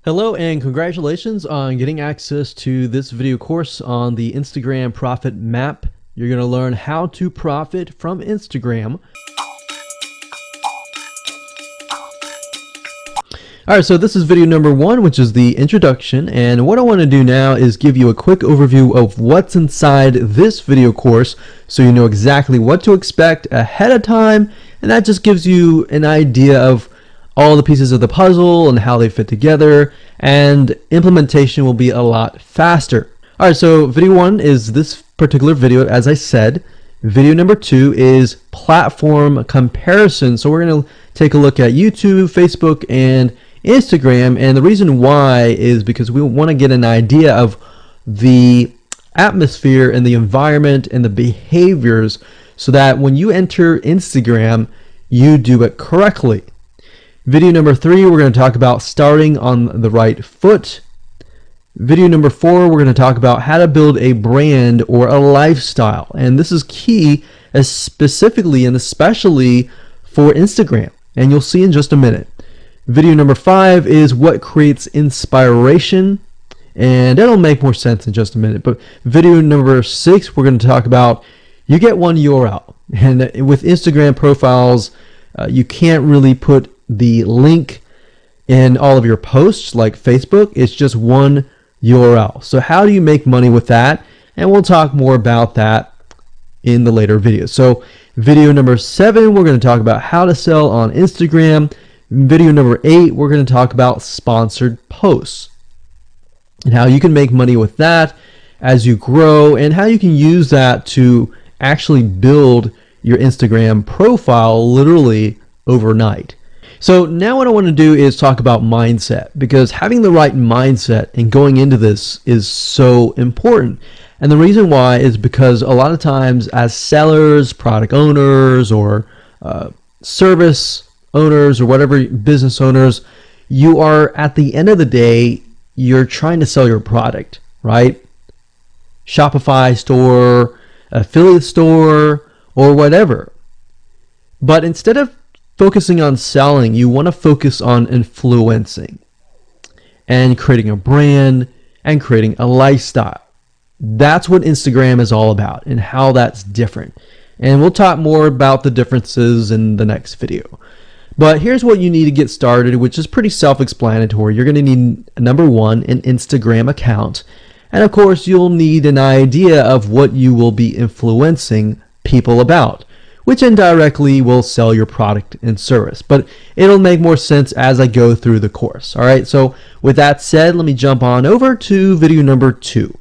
Hello and congratulations on getting access to this video course on the Instagram Profit Map. You're going to learn how to profit from Instagram. Alright, so this is video number 1, which is the introduction, and what I want to do now is give you a quick overview of what's inside this video course so you know exactly what to expect ahead of time, and that just gives you an idea of all the pieces of the puzzle and how they fit together, and implementation will be a lot faster. Alright, so video 1 is this particular video, as I said. Video number 2 is platform comparison. So we're going to take a look at YouTube, Facebook, and Instagram, and the reason why is because we want to get an idea of the atmosphere and the environment and the behaviors so that when you enter Instagram, you do it correctly. Video number 3, we're going to talk about starting on the right foot. Video number 4, we're going to talk about how to build a brand or a lifestyle. And this is key, specifically and especially for Instagram. And you'll see in just a minute. Video number 5 is what creates inspiration. And that'll make more sense in just a minute. But video number 6, we're going to talk about you get one URL. And with Instagram profiles, you can't really put the link in all of your posts like Facebook. It's just one URL. So how do you make money with that? And we'll talk more about that in the later videos. So video number 7, we're going to talk about how to sell on Instagram. Video number 8, we're going to talk about sponsored posts and how you can make money with that as you grow, and how you can use that to actually build your Instagram profile literally overnight. So now what I want to do is talk about mindset, because having the right mindset and going into this is so important. And the reason why is because a lot of times as sellers, product owners, or service owners, or whatever, business owners, you are, at the end of the day, you're trying to sell your product, right? Shopify store, affiliate store, or whatever. But instead of focusing on selling, you want to focus on influencing and creating a brand and creating a lifestyle. That's what Instagram is all about and how that's different. And we'll talk more about the differences in the next video. But here's what you need to get started, which is pretty self-explanatory. You're going to need, number 1, an Instagram account. And of course, you'll need an idea of what you will be influencing people about, which indirectly will sell your product and service. But it'll make more sense as I go through the course. All right, so with that said, let me jump on over to video number 2.